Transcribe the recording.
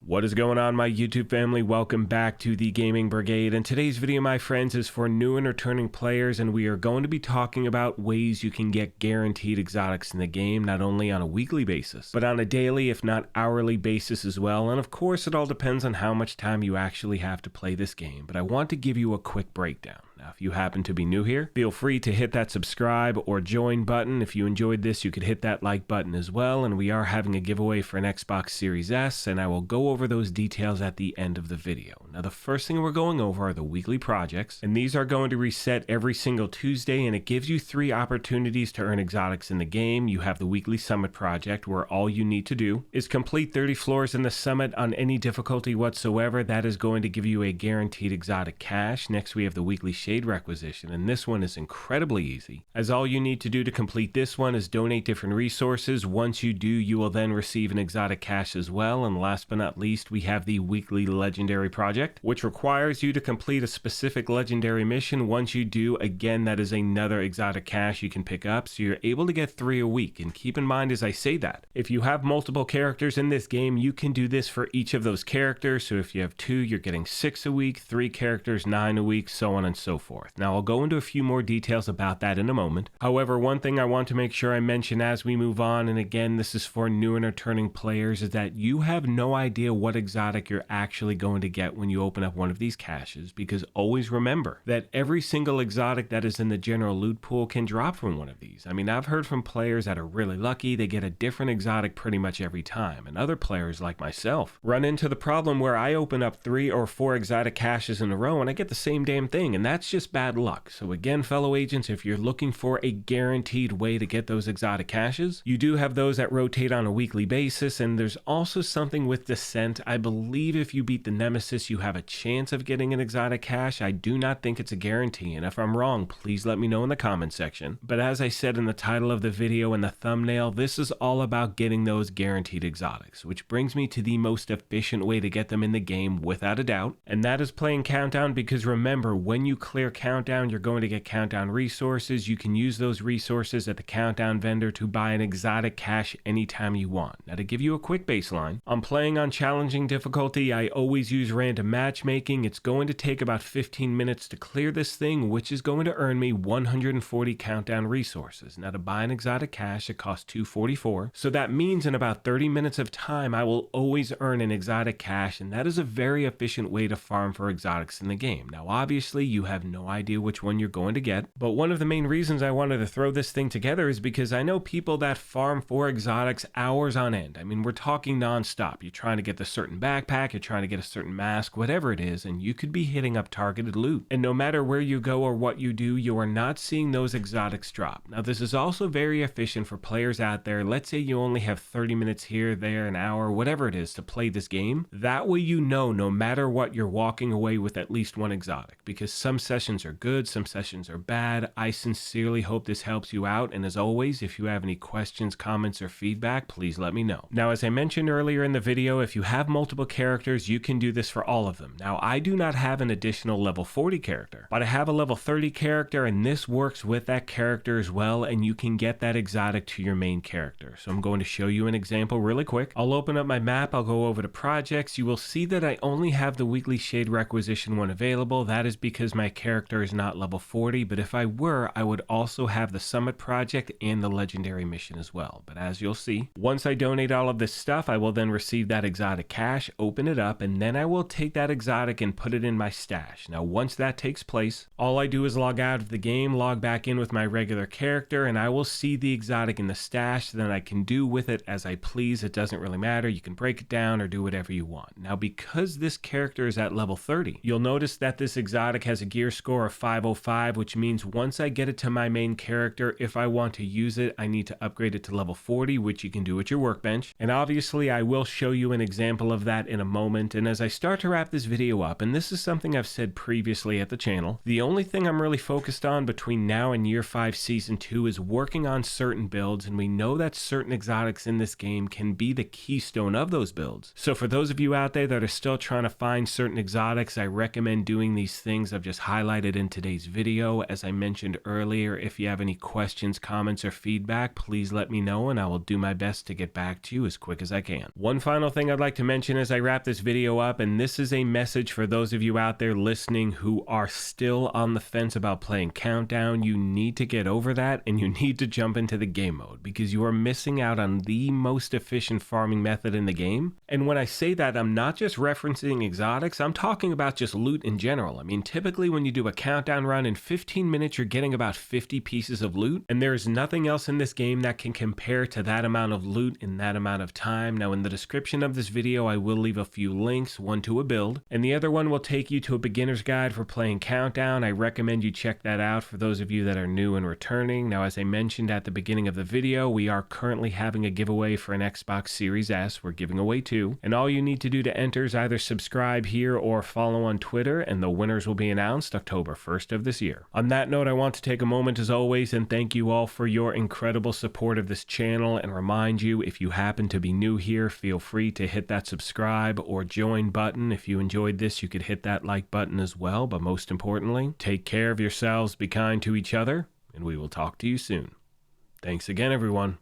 What is going on, my YouTube family? Welcome back to the Gaming Brigade, and today's video, my friends, is for new and returning players, and we are going to be talking about ways you can get guaranteed exotics in the game, not only on a weekly basis, but on a daily, if not hourly basis as well. And of course, it all depends on how much time you actually have to play this game, but I want to give you a quick breakdown. Now, if you happen to be new here, feel free to hit that subscribe or join button. If you enjoyed this, you could hit that like button as well, and we are having a giveaway for an Xbox Series S, and I will go over those details at the end of the video. Now, the first thing we're going over are the weekly projects, and these are going to reset every single Tuesday, and it gives you 3 opportunities to earn exotics in the game. You have the weekly summit project, where all you need to do is complete 30 floors in the summit on any difficulty whatsoever. That is going to give you a guaranteed exotic cache. Next, we have the weekly shade requisition, and this one is incredibly easy, as all you need to do to complete this one is donate different resources. Once you do, you will then receive an exotic cache as well. And last but not least, we have the weekly legendary project, which requires you to complete a specific legendary mission. Once you do, again, that is another exotic cache you can pick up, so you're able to get 3 a week. And keep in mind as I say that, if you have multiple characters in this game, you can do this for each of those characters. So if you have 2, you're getting 6 a week, 3 characters, 9 a week, so on and so forth. Now, I'll go into a few more details about that in a moment. However, one thing I want to make sure I mention as we move on, and again, this is for new and returning players, is that you have no idea what exotic you're actually going to get when you open up one of these caches, because always remember that every single exotic that is in the general loot pool can drop from one of these. I mean, I've heard from players that are really lucky, they get a different exotic pretty much every time, and other players like myself run into the problem where I open up 3 or 4 exotic caches in a row and I get the same damn thing, and that's just bad luck. So again, fellow agents, if you're looking for a guaranteed way to get those exotic caches, you do have those that rotate on a weekly basis, and there's also something with Descent. I believe if you beat the Nemesis, you have a chance of getting an exotic cache. I do not think it's a guarantee, and if I'm wrong, please let me know in the comment section. But as I said in the title of the video and the thumbnail, this is all about getting those guaranteed exotics, which brings me to the most efficient way to get them in the game without a doubt, and that is playing Countdown, because remember, when you clear Countdown, you're going to get Countdown resources. You can use those resources at the Countdown vendor to buy an exotic cache anytime you want. Now, to give you a quick baseline, I'm playing on challenging difficulty. I always use random matchmaking. It's going to take about 15 minutes to clear this thing, which is going to earn me 140 Countdown resources. Now, to buy an exotic cache, it costs 244. So that means in about 30 minutes of time, I will always earn an exotic cache, and that is a very efficient way to farm for exotics in the game. Now, obviously, you have no idea which one you're going to get, but one of the main reasons I wanted to throw this thing together is because I know people that farm for exotics hours on end. I mean, we're talking non-stop. You're trying to get the certain backpack, you're trying to get a certain mask, whatever it is, and you could be hitting up targeted loot. And no matter where you go or what you do, you are not seeing those exotics drop. Now, this is also very efficient for players out there. Let's say you only have 30 minutes here, there, an hour, whatever it is to play this game. That way you know no matter what, you're walking away with at least one exotic, because some sessions are good, some sessions are bad. I sincerely hope this helps you out, and as always, if you have any questions, comments, or feedback, please let me know. Now, as I mentioned earlier in the video, if you have multiple characters, you can do this for all of them. Now, I do not have an additional level 40 character, but I have a level 30 character, and this works with that character as well, and you can get that exotic to your main character. So I'm going to show you an example really quick. I'll open up my map, I'll go over to projects. You will see that I only have the weekly shade requisition one available. That is because my character is not level 40, but if I were, I would also have the summit project and the legendary mission as well. But as you'll see, once I donate all of this stuff, I will then receive that exotic cache, open it up, and then I will take that exotic and put it in my stash. Now, once that takes place, all I do is log out of the game, log back in with my regular character, and I will see the exotic in the stash. Then I can do with it as I please. It doesn't really matter. You can break it down or do whatever you want. Now, because this character is at level 30, you'll notice that this exotic has a gear score of 505, which means once I get it to my main character, if I want to use it, I need to upgrade it to level 40, which you can do at your workbench. And obviously, I will show you an example of that in a moment. And as I start to wrap this video up, and this is something I've said previously at the channel, the only thing I'm really focused on between now and Year 5 Season 2 is working on certain builds, and we know that certain exotics in this game can be the keystone of those builds. So for those of you out there that are still trying to find certain exotics, I recommend doing these things I've just highlighted highlighted in today's video. As I mentioned earlier, if you have any questions, comments, or feedback, please let me know and I will do my best to get back to you as quick as I can. One final thing I'd like to mention as I wrap this video up, and this is a message for those of you out there listening who are still on the fence about playing Countdown. You need to get over that and you need to jump into the game mode because you are missing out on the most efficient farming method in the game. And when I say that, I'm not just referencing exotics, I'm talking about just loot in general. I mean, typically when you do a Countdown run, in 15 minutes you're getting about 50 pieces of loot, and there is nothing else in this game that can compare to that amount of loot in that amount of time. Now in the description of this video I will leave a few links, one to a build and the other one will take you to a beginner's guide for playing Countdown. I recommend you check that out for those of you that are new and returning. Now as I mentioned at the beginning of the video, we are currently having a giveaway for an Xbox Series S. We're giving away 2, and all you need to do to enter is either subscribe here or follow on Twitter, and the winners will be announced October 1st of this year. On that note, I want to take a moment as always and thank you all for your incredible support of this channel, and remind you, if you happen to be new here, feel free to hit that subscribe or join button. If you enjoyed this, you could hit that like button as well, but most importantly, take care of yourselves, be kind to each other, and we will talk to you soon. Thanks again, everyone.